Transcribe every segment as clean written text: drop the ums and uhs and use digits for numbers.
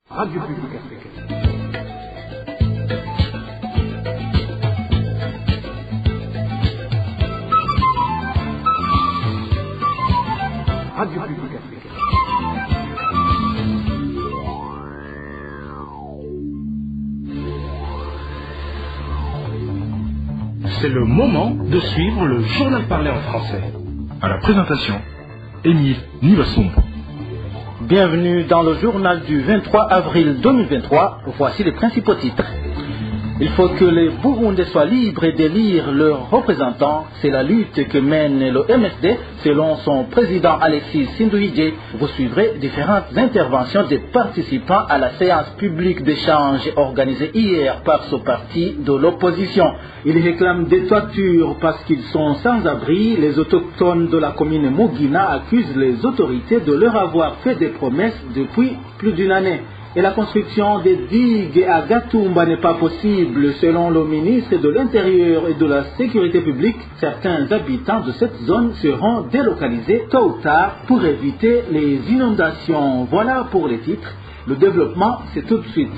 Radio Publique Africaine. Radio Publique Africaine. C'est le moment de suivre le journal parlé en français. À la présentation, Émile Nivassoum. Bienvenue dans le journal du 23 avril 2023. Voici les principaux titres. Il faut que les Burundais soient libres d'élire leurs représentants. C'est la lutte que mène le MSD selon son président Alexis Sinduhidje. Vous suivrez différentes interventions des participants à la séance publique d'échange organisée hier par ce parti de l'opposition. Ils réclament des toitures parce qu'ils sont sans abri. Les autochtones de la commune Mugina accusent les autorités de leur avoir fait des promesses depuis plus d'une année. Et la construction des digues à Gatumba n'est pas possible. Selon le ministre de l'Intérieur et de la Sécurité publique, certains habitants de cette zone seront délocalisés tôt ou tard pour éviter les inondations. Voilà pour les titres. Le développement, c'est tout de suite.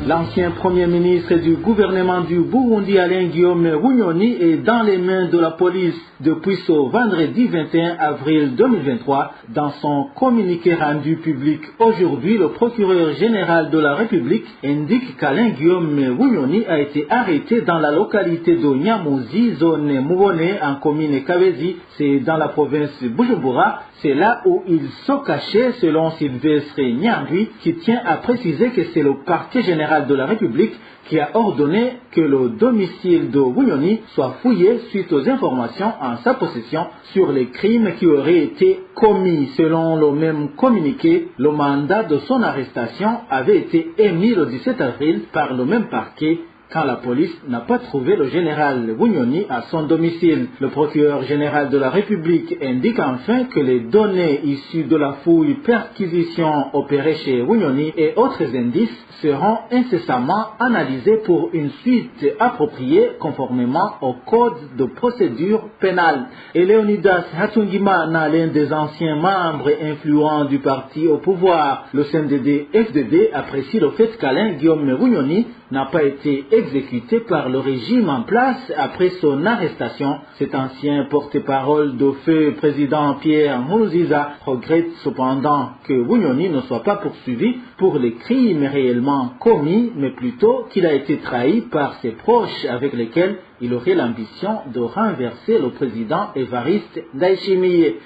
L'ancien Premier ministre du gouvernement du Burundi, Alain Guillaume Bunyoni, est dans les mains de la police depuis ce vendredi 21 avril 2023. Dans son communiqué rendu public aujourd'hui, le procureur général de la République indique qu'Alain Guillaume Bunyoni a été arrêté dans la localité de Nyamouzi, zone Mubone, en commune Kabezi, c'est dans la province Bujumbura. C'est là où il se cachait, selon Sylvestre Nyandwi, qui tient à préciser que c'est le parquet général de la République qui a ordonné que le domicile de Bunyoni soit fouillé suite aux informations en sa possession sur les crimes qui auraient été commis. Selon le même communiqué, le mandat de son arrestation avait été émis le 17 avril par le même parquet, quand la police n'a pas trouvé le général Bunyoni à son domicile. Le procureur général de la République indique enfin que les données issues de la fouille perquisition opérée chez Bunyoni et autres indices seront incessamment analysés pour une suite appropriée conformément au code de procédure pénale. Et Léonidas Hatungimana, l'un des anciens membres influents du parti au pouvoir, le CNDD-FDD, apprécie le fait qu'Alain Guillaume Bunyoni n'a pas été exécuté par le régime en place après son arrestation. Cet ancien porte-parole de feu président Pierre Nkurunziza regrette cependant que Bunyoni ne soit pas poursuivi pour les crimes réellement commis, mais plutôt qu'il a été trahi par ses proches avec lesquels il aurait l'ambition de renverser le président Evariste Ndayishimiye.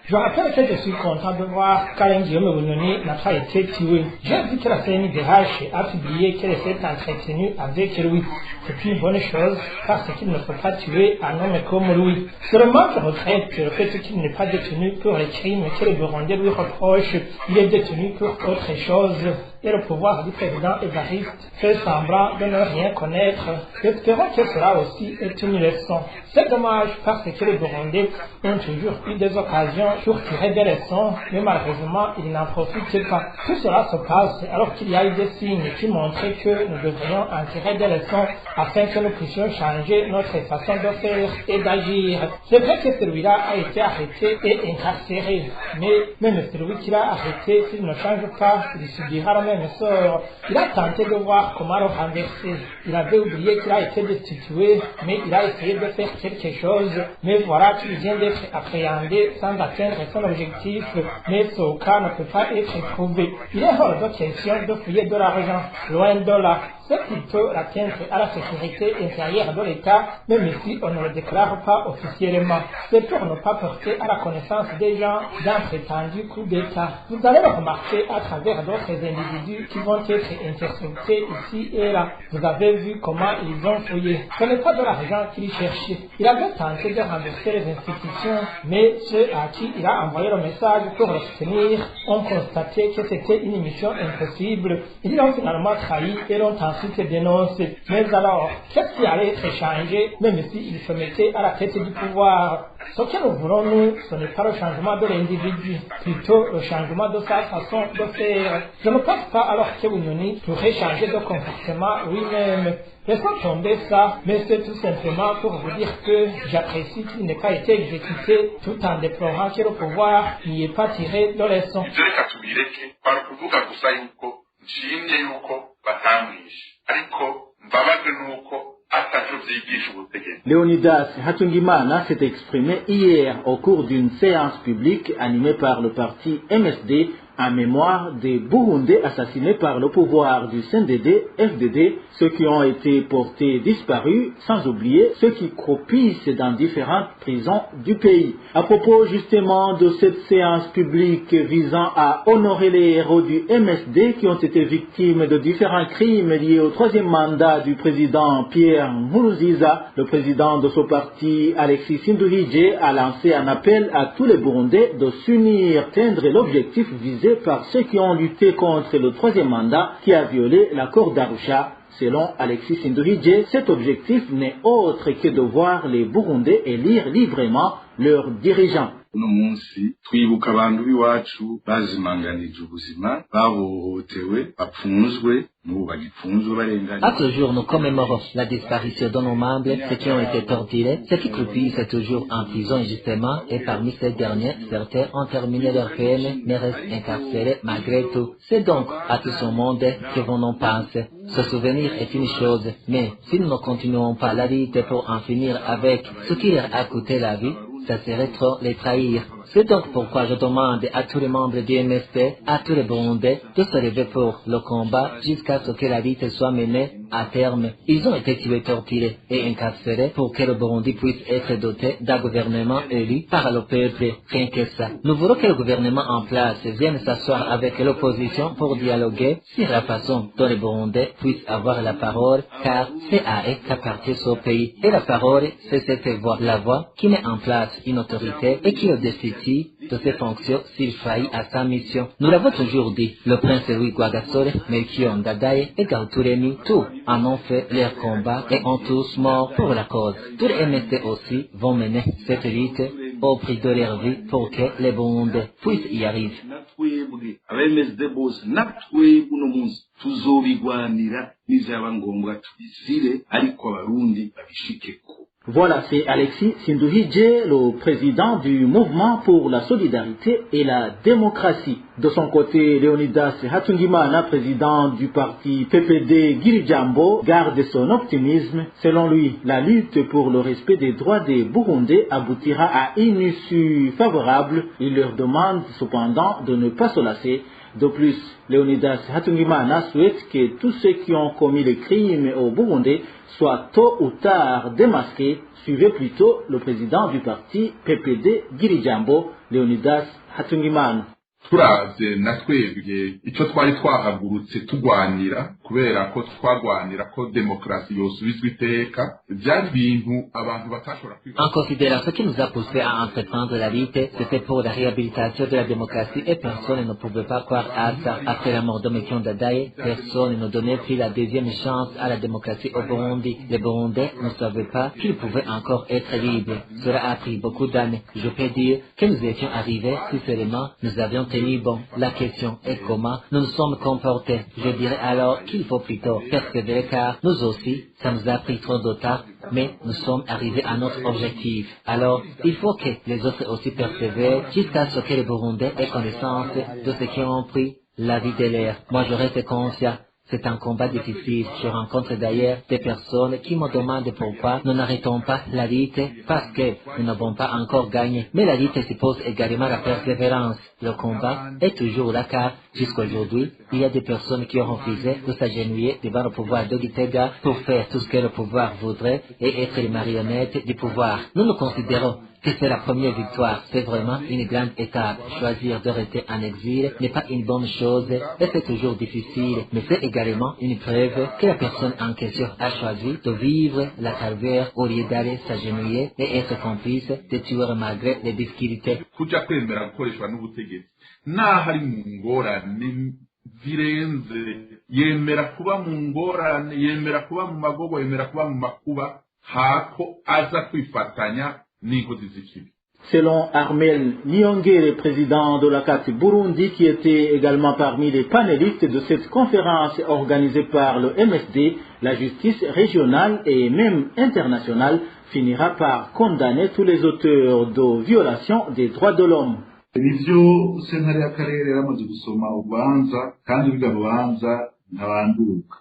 Je rappelle que je suis content de voir qu'Alain Guillaume Bunyoni n'a pas été tué. J'ai vu que la CNDH a publié qu'elle s'est entretenue avec lui. C'est une bonne chose parce qu'il ne faut pas tuer un homme comme lui. Seulement, je regrette le fait qu'il n'est pas détenu pour les crimes que les Burundais lui reprochent. Il est détenu pour autre chose. Et le pouvoir du président Evariste fait semblant de ne rien connaître. Espérons que cela aussi est une leçon. C'est dommage parce que les Burundais ont toujours eu des occasions pour tirer des leçons, mais malheureusement, ils n'en profitent pas. Tout cela se passe alors qu'il y a eu des signes qui montraient que nous devrions en tirer des leçons afin que nous puissions changer notre façon de faire et d'agir. C'est vrai que celui-là a été arrêté et incarcéré, mais même celui qui l'a arrêté, s'il ne change pas, il subira le même sort. Il a tenté de voir comment le renverser. Il avait oublié qu'il a été destitué, mais il a essayé de faire quelque chose. Mais voilà qu'il vient d'être appréhendé sans atteindre son objectif. Mais ce cas ne peut pas être prouvé. Il est hors de question de fouiller de l'argent. Loin de là. C'est plutôt l'atteinte à la sécurité intérieure de l'État, même si on ne le déclare pas officiellement. C'est pour ne pas porter à la connaissance des gens d'un prétendu coup d'État. Vous allez le remarquer à travers d'autres individus qui vont être interceptés ici et là. Vous avez vu comment ils ont fouillé. Ce n'est pas de l'argent qu'il cherchait. Il avait tenté de renverser les institutions, mais ceux à qui il a envoyé le message pour le soutenir ont constaté que c'était une mission impossible. Ils l'ont finalement trahi et l'ont l'article dénoncé. Mais alors, qu'est-ce qui allait être échangé, même s'il se mettait à la tête du pouvoir? Ce que nous voulons, nous, ce n'est pas le changement de l'individu, plutôt le changement de sa façon de faire. Je ne pense pas alors que Bunyoni pourrait changer de comportement lui-même. Laissons tomber ça, mais c'est tout simplement pour vous dire que j'apprécie qu'il n'ait pas été exécuté tout en déplorant que le pouvoir n'y ait pas tiré de leçon. Léonidas Hatungimana s'est exprimé hier au cours d'une séance publique animée par le parti MSD en mémoire des Burundais assassinés par le pouvoir du CNDD-FDD, ceux qui ont été portés disparus, sans oublier ceux qui croupissent dans différentes prisons du pays. À propos justement de cette séance publique visant à honorer les héros du MSD qui ont été victimes de différents crimes liés au troisième mandat du président Pierre Nkurunziza, le président de ce parti, Alexis Sinduhije, a lancé un appel à tous les Burundais de s'unir, atteindre l'objectif visé par ceux qui ont lutté contre le troisième mandat qui a violé l'accord d'Arusha. Selon Alexis Sinduhije, cet objectif n'est autre que de voir les Burundais élire librement leurs dirigeants. uno munsi twibuka abantu b'iwacu bazimanganije ubuzima bahohotewe bapfunzwe n'ubu bagipfunzwe barenganye. À ce jour, nous commémorons la disparition de nos membres, ceux qui ont été torturés, ceux qui croupissent toujours en prison injustement, et parmi ces derniers, certains ont terminé leur peine, mais restent incarcérés malgré tout. C'est donc à tout ce monde que l'on en pense. Ce souvenir est une chose, mais si nous ne continuons pas la lutte pour en finir avec ce qui leur a coûté la vie, ça serait trop les trahir. C'est donc pourquoi je demande à tous les membres du MSD, à tous les Burundais, de se lever pour le combat jusqu'à ce que la lutte soit menée à terme. Ils ont été tués, torturés et incarcérés pour que le Burundi puisse être doté d'un gouvernement élu par le peuple. Rien que ça. Nous voulons que le gouvernement en place vienne s'asseoir avec l'opposition pour dialoguer sur la façon dont les Burundais puissent avoir la parole, car c'est à eux qu'appartient ce pays. Et la parole, c'est cette voix, la voix qui met en place une autorité et qui le décide de ses fonctions s'il faillit à sa mission. Nous l'avons toujours dit, le prince Louis Rwagasore, Melchior Ndadaye et Gahuturemi, tous en ont fait leur combat et ont tous mort pour la cause. Tous les MSD aussi vont mener cette lutte au prix de leur vie pour que les Burundais puissent y arriver. Voilà, c'est Alexis Sinduhije, le président du mouvement pour la solidarité et la démocratie. De son côté, Léonidas Hatungimana, président du parti PPD Girijambo, garde son optimisme. Selon lui, la lutte pour le respect des droits des Burundais aboutira à une issue favorable. Il leur demande cependant de ne pas se lasser. De plus, Léonidas Hatungimana souhaite que tous ceux qui ont commis les crimes au Burundi soient tôt ou tard démasqués. Suivez plutôt le président du parti PPD Girijambo, Léonidas Hatungimana. turavye na twebwe ico twari twahagurutse tugwanira kubera ko twagwanira ko demokrasi yosubizwa iteka byari ibintu abantu batashobora kwiga. En considérant ce qui nous a poussé à entreprendre la lutte, c'était pour la réhabilitation de la démocratie et personne ne pouvait pas croire à ça. Après la mort de Melchior Ndadaye, personne ne donnait plus la deuxième chance à la démocratie au Burundi. Les Burundais ne savaient pas qu'ils pouvaient encore être libres. Cela a pris beaucoup d'années. Je peux dire que nous étions arrivés si seulement nous avions tenu bon. La question est comment nous nous sommes comportés. Je dirais alors qu'il faut plutôt persévérer car nous aussi, ça nous a pris trop de temps, mais nous sommes arrivés à notre objectif. Alors, il faut que les autres aussi persévèrent jusqu'à ce que les Burundais aient connaissance de ce qui ont pris la vie de l'air. Moi, je reste conscient. C'est un combat difficile. Je rencontre d'ailleurs des personnes qui me demandent pourquoi nous n'arrêtons pas la lutte parce que nous n'avons pas encore gagné. Mais la lutte suppose également la persévérance. Le combat est toujours là car jusqu'à aujourd'hui, il y a des personnes qui ont refusé de s'agenouiller devant le pouvoir de Gitega pour faire tout ce que le pouvoir voudrait et être les marionnettes du pouvoir. Nous nous considérons que c'est la première victoire. C'est vraiment une grande étape. Choisir de rester en exil n'est pas une bonne chose et c'est toujours difficile. Mais c'est également une preuve que la personne en question a choisi de vivre la calvaire au lieu d'aller s'agenouiller et être complice des tueurs malgré les difficultés. Kuja kwemera gukoreshwa n'ubutegetsi naho ari mu ngorane zirenze, yemera kuba mu ngorane, yemera kuba mu magogo, yemera kuba mu makuba, hako aza kwifatanya n'inkozi z'ikibi. Selon Armel Niongere, président de la CAT Burundi, qui était également parmi les panélistes de cette conférence organisée par le MSD, la justice régionale et même internationale finira par condamner tous les auteurs de violations des droits de l'homme. Nivyo sentare y'akarere yaramaze gusoma urubanza kandi biga rubanza ntabanduka.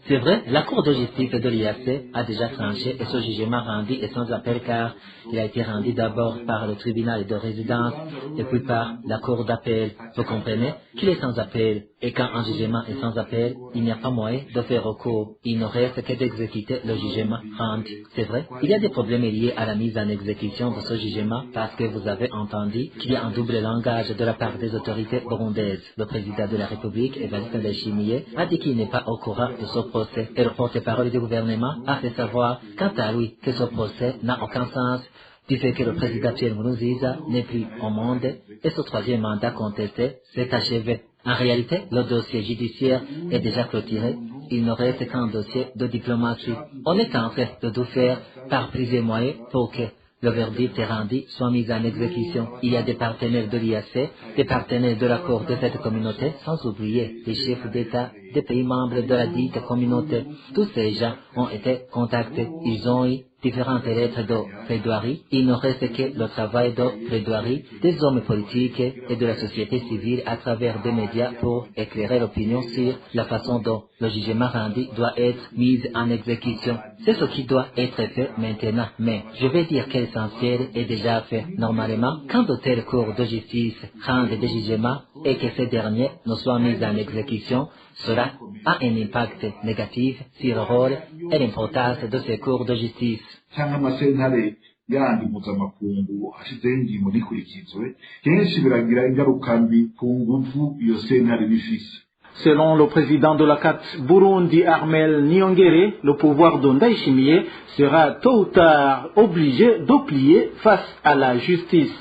C'est vrai, la Cour de justice de l'IAC a déjà tranché et ce jugement rendu est sans appel car il a été rendu d'abord par le tribunal de résidence et puis par la Cour d'appel. Vous comprenez qu'il est sans appel et quand un jugement est sans appel, il n'y a pas moyen de faire recours. Il ne reste que d'exécuter le jugement rendu. C'est vrai, il y a des problèmes liés à la mise en exécution de ce jugement parce que vous avez entendu qu'il y a un double langage de la part des autorités burundaises. Le président de la République, Evariste Ndayishimiye, a dit qu'il n'est pas au courant de ce procès et le porte-parole du gouvernement a fait savoir quant à lui que ce procès n'a aucun sens du fait que le président Pierre Nkurunziza n'est plus au monde et ce troisième mandat contesté s'est achevé. En réalité, le dossier judiciaire est déjà clôturé. Il ne reste qu'un dossier de diplomatie. On est en train de tout faire par plusieurs moyens pour que le verdict rendu soit mis en exécution. Il y a des partenaires de l'IAC, des partenaires de l'accord de cette communauté, sans oublier les chefs d'État des pays membres de la dite communauté. Tous ces gens ont été contactés. Ils ont eu différentes lettres de plaidoirie. Il ne reste que le travail de plaidoirie des hommes politiques et de la société civile à travers des médias pour éclairer l'opinion sur la façon dont le jugement rendu doit être mis en exécution. C'est ce qui doit être fait maintenant. Mais je vais dire que l'essentiel est déjà fait. Normalement, quand de telles cours de justice rendent des jugements et que ces derniers ne soient mis en exécution, cela a un impact négatif sur le rôle et l'importance de ces cours de justice. Cyangwa amasentare yandi mpuzamakungu hashizeho ingingo ntikurikizwe kenshi biragira ingaruka mbi ku nguvu iyo sentare bifise. Selon le président de la CAT Burundi, Armel Niongere, le pouvoir de Ndayishimiye sera tôt ou tard obligé de plier face à la justice.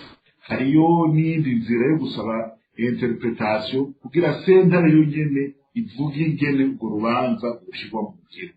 Hariyo n'indi nzira yo gusaba interpretation kugira sentare yonyene ivuge ingene urwo rubanza rushirwa mu ngiro.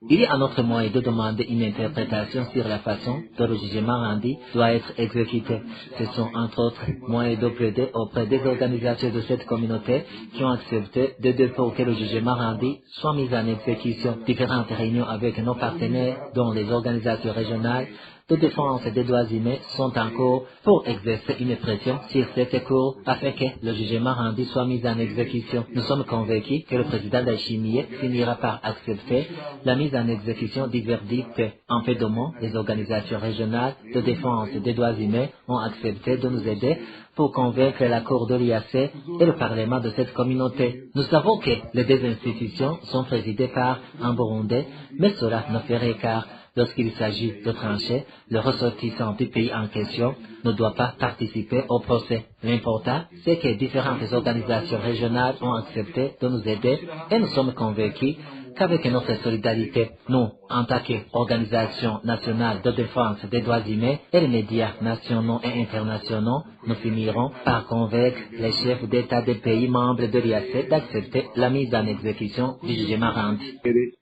Il y a un autre moyen de demander une interprétation sur la façon dont le jugement rendu doit être exécuté. Ce sont entre autres moyens de plaider auprès des organisations de cette communauté qui ont accepté de pour que le jugement rendu soit mis en exécution. Différentes réunions avec nos partenaires, dont les organisations régionales de défense des droits humains, sont en cours pour exercer une pression sur cette cour afin que le jugement rendu soit mis en exécution. Nous sommes convaincus que le président Ndayishimiye finira par accepter la mise en exécution du verdict. En fait de mots, les organisations régionales de défense des droits humains ont accepté de nous aider pour convaincre la Cour de l'IAC et le Parlement de cette communauté. Nous savons que les deux institutions sont présidées par un Burundais, mais cela ne ferait car lorsqu'il s'agit de trancher, le ressortissant du pays en question ne doit pas participer au procès. L'important, c'est que différentes organisations régionales ont accepté de nous aider et nous sommes convaincus qu'avec notre solidarité, nous, en tant qu'organisation nationale de défense des droits humains et les médias nationaux et internationaux, nous finirons par convaincre les chefs d'État des pays membres de l'IAC d'accepter la mise en exécution du jugement rendu.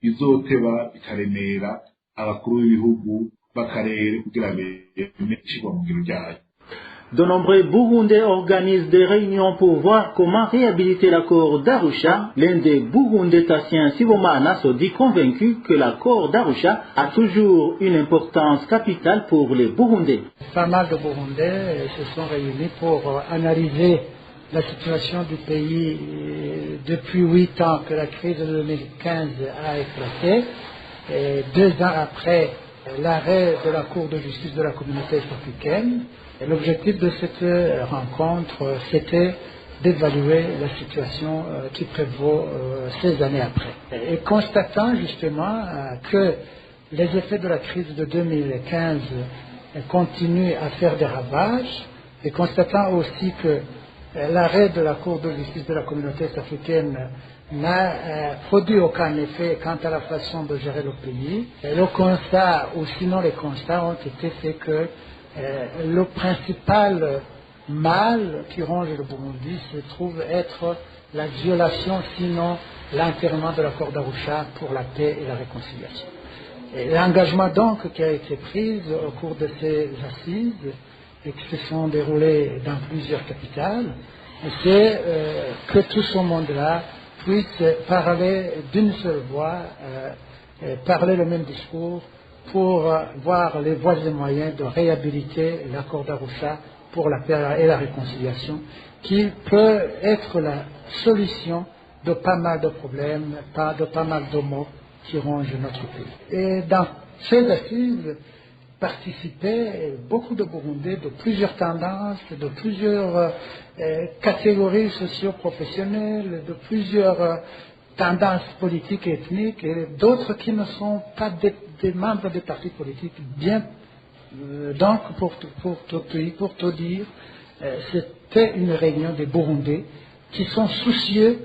Izoteba ikaremera abakuru b'ibihugu b'akarere kugira bemere ishirwa mu ngiro ryayo. De nombreux Burundais organisent des réunions pour voir comment réhabiliter l'accord d'Arusha. L'un des Burundais, Tassien Sibomana, se dit convaincu que l'accord d'Arusha a toujours une importance capitale pour les Burundais. Pas mal de Burundais se sont réunis pour analyser la situation du pays depuis 8 ans que la crise de 2015 a éclaté. Et 2 ans après l'arrêt de la Cour de justice de la communauté africaine. L'objectif de cette rencontre, c'était d'évaluer la situation qui prévaut 16 années après. Et constatant justement que les effets de la crise de 2015 continuent à faire des ravages, et constatant aussi que l'arrêt de la Cour de justice de la communauté africaine n'a produit aucun effet quant à la façon de gérer le pays. Et le constat, ou sinon les constats, ont été faits que le principal mal qui ronge le Burundi se trouve être la violation, sinon l'enterrement de l'accord d'Arusha pour la paix et la réconciliation. Et l'engagement donc qui a été pris au cours de ces assises et qui se sont déroulées dans plusieurs capitales, c'est que tout ce monde-là puisse parler d'une seule voix, parler le même discours pour voir les voies et moyens de réhabiliter l'accord d'Arusha pour la paix et la réconciliation, qui peut être la solution de pas mal de problèmes, de pas mal de maux qui rongent notre pays. Et dans ces assises participaient beaucoup de Burundais de plusieurs tendances, de plusieurs catégories socio-professionnelles, de plusieurs tendances politiques et ethniques, et d'autres qui ne sont pas des membres des partis politiques. Bien, donc, pour tout dire, c'était une réunion des Burundais qui sont soucieux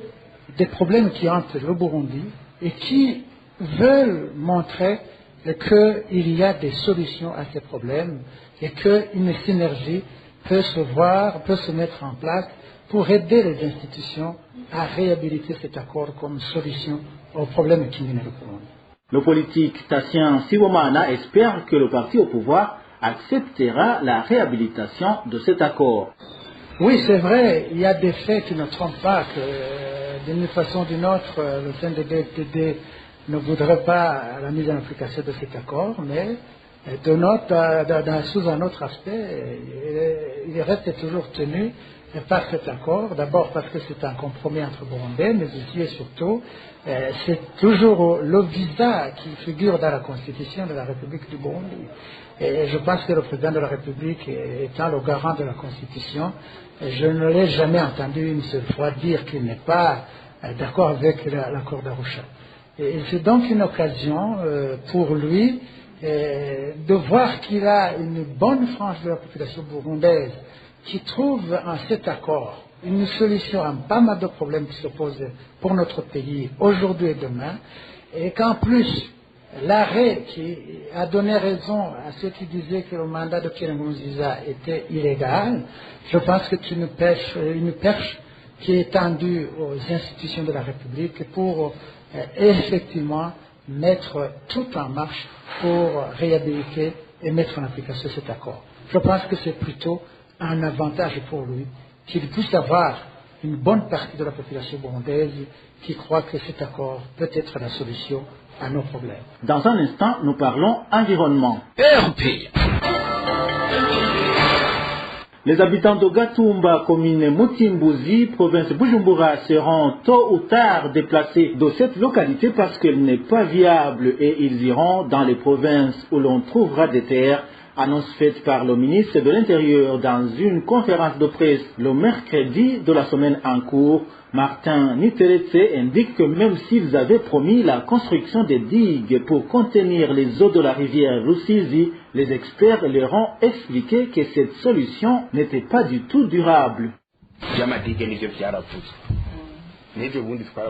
des problèmes qui hantent le Burundi et qui veulent montrer qu'il y a des solutions à ces problèmes et qu'une synergie peut se mettre en place pour aider les institutions à réhabiliter cet accord comme solution aux problèmes qui minent le Burundi. Le politique Tassien Sibomana espère que le parti au pouvoir acceptera la réhabilitation de cet accord. Oui, c'est vrai, il y a des faits qui ne trompent pas, que d'une façon ou d'une autre, le CNDD-FDD ne voudrait pas la mise en application de cet accord, mais sous un autre aspect, il reste toujours tenu par cet accord, d'abord parce que c'est un compromis entre Burundais, mais aussi et surtout, c'est toujours le visa qui figure dans la Constitution de la République du Burundi. Et je pense que le président de la République, étant le garant de la Constitution, je ne l'ai jamais entendu une seule fois dire qu'il n'est pas d'accord avec l'accord d'Arusha. Et c'est donc une occasion pour lui de voir qu'il a une bonne frange de la population burundaise qui trouve en cet accord une solution à pas mal de problèmes qui se posent pour notre pays aujourd'hui et demain, et qu'en plus, l'arrêt qui a donné raison à ceux qui disaient que le mandat de Pierre Nkurunziza était illégal, je pense que c'est une perche qui est tendue aux institutions de la République pour effectivement mettre tout en marche pour réhabiliter et mettre en application cet accord. Je pense que c'est plutôt un avantage pour lui qu'il puisse avoir une bonne partie de la population burundaise qui croit que cet accord peut être la solution à nos problèmes. Dans un instant, nous parlons environnement. RP. Les habitants de Gatumba, commune Mutimbuzi, province Bujumbura, seront tôt ou tard déplacés de cette localité parce qu'elle n'est pas viable et ils iront dans les provinces où l'on trouvera des terres. Annonce faite par le ministre de l'Intérieur dans une conférence de presse le mercredi de la semaine en cours. Martin Niteretse indique que même s'ils avaient promis la construction des digues pour contenir les eaux de la rivière Rusizi, les experts leur ont expliqué que cette solution n'était pas du tout durable.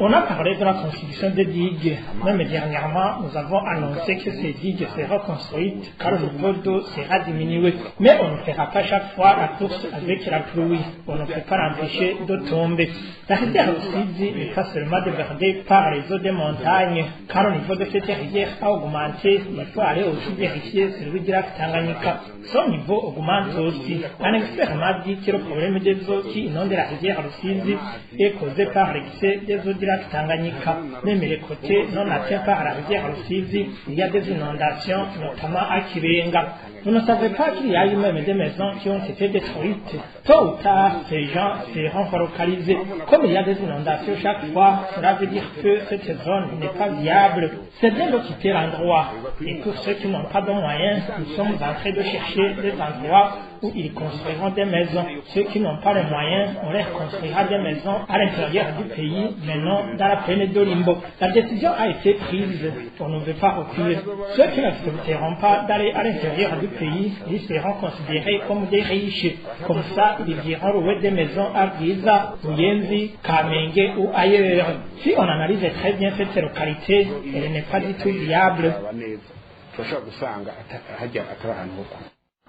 On a parlé de la construction des digues. Même dernièrement, nous avons annoncé que ces digues seraient construites car le niveau d'eau sera diminué. Mais on ne fera pas chaque fois la course avec la pluie. On ne peut pas l'empêcher de tomber. La rivière Rusizi n'est pas seulement débordée par les eaux des montagnes, car le niveau de cette rivière a augmenté. Il faut aller aussi vérifier celui du lac Tanganyika. Son niveau augmente aussi. Un expert m'a dit que le problème des eaux qui inondent la rivière Rusizi est causé par l'excès des eaux du lac Tanganyika. Même les côtés non atteints par la rivière Rusizi, il y a des inondations, notamment à Kibenga. Vous ne savez pas qu'il y a eu même des maisons qui ont été détruites. Tôt ou tard, ces gens seront relocalisés. Comme il y a des inondations chaque fois, cela veut dire que cette zone n'est pas viable. C'est bien de quitter l'endroit. Et pour ceux qui n'ont pas de moyens, nous sommes en train de chercher des endroits où ils construiront des maisons. Ceux qui n'ont pas les moyens, on leur construira des maisons à l'intérieur du pays, mais non dans la plaine de Limbo. La décision a été prise. On ne veut pas reculer. Ceux qui n'accepteront pas d'aller à l'intérieur du pays, ils seront considérés comme des riches. Comme ça, ils iront louer des maisons à Giza, Buyenzi, Kamenge ou ailleurs. Si on analyse très bien cette localité, elle n'est pas du tout viable.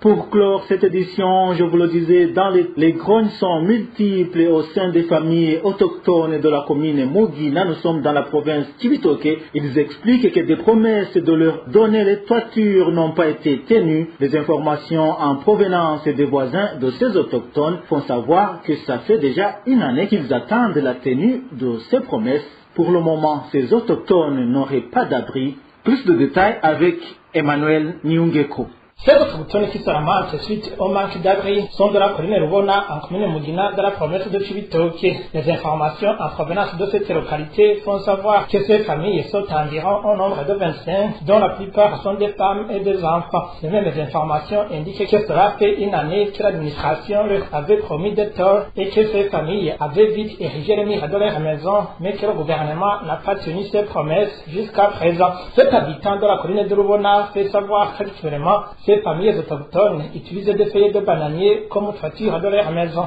Pour clore cette édition, je vous le disais, dans les grognes sont multiples au sein des familles autochtones de la commune Mugina. Nous sommes dans la province Cibitoke. Ils expliquent que des promesses de leur donner les toitures n'ont pas été tenues. Les informations en provenance des voisins de ces autochtones font savoir que ça fait déjà une année qu'ils attendent la tenue de ces promesses. Pour le moment, ces autochtones n'auraient pas d'abri. Plus de détails avec Emmanuel Nyungeko. Ces autochtones qui se lamentent suite au manque d'abri sont de la commune Rubona en commune Mugina de la province de Cibitoke. Les informations en provenance de cette localité font savoir que ces familles sont environ au nombre de 25, dont la plupart sont des femmes et des enfants. Les mêmes informations indiquent que cela fait une année que l'administration leur avait promis des torts et que ces familles avaient vite érigé les murs de leur maison, mais que le gouvernement n'a pas tenu ses promesses jusqu'à présent. Cet habitant de la commune de Rubona fait savoir qu'actuellement, ces familles autochtones utilisent des feuilles de bananier comme toiture de leur maison.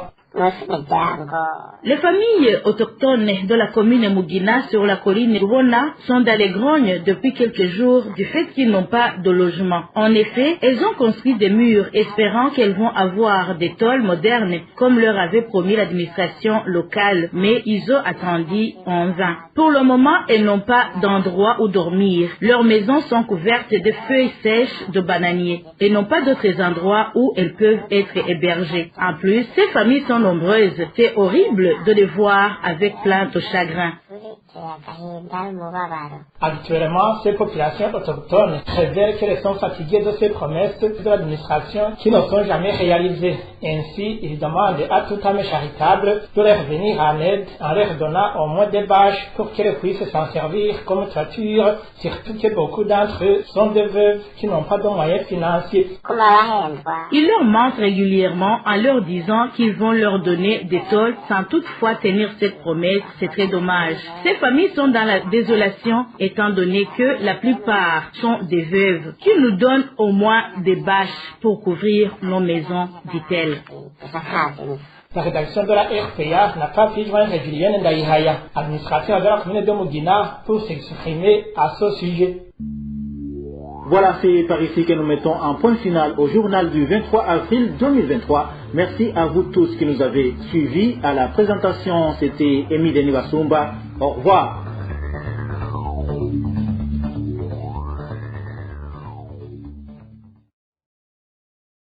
Les familles autochtones de la commune Mugina sur la colline Rubona sont dans les grognes depuis quelques jours du fait qu'ils n'ont pas de logement. En effet, elles ont construit des murs espérant qu'elles vont avoir des tôles modernes comme leur avait promis l'administration locale, mais ils ont attendu en vain. Pour le moment, elles n'ont pas d'endroit où dormir. Leurs maisons sont couvertes de feuilles sèches de bananier et n'ont pas d'autres endroits où elles peuvent être hébergées. En plus, ces familles sont nombreuses. C'est horrible de les voir avec plein de chagrin. Actuellement, ces populations autochtones révèlent qu'elles sont fatiguées de ces promesses de l'administration qui ne sont jamais réalisées. Ainsi, ils demandent à toute âme charitable de leur venir en aide en leur donnant au moins des bâches pour qu'elles puissent s'en servir comme toiture, surtout que beaucoup d'entre eux sont des veuves qui n'ont pas de moyens financiers. Ils leur mentent régulièrement en leur disant qu'ils vont leur donner des tôles sans toutefois tenir cette promesse. C'est très dommage. Ces familles sont dans la désolation étant donné que la plupart sont des veuves. Qu'ils nous donnent au moins des bâches pour couvrir nos maisons, dit-elle. La rédaction de la RPA n'a pas pu joindre Julienne Ndaïhaya, administrateur de la commune de Mugina, pour s'exprimer à ce sujet. Voilà, c'est par ici que nous mettons un point final au journal du 23 avril 2023. Merci à vous tous qui nous avez suivis. À la présentation, c'était Émile Nivasumba. Au revoir.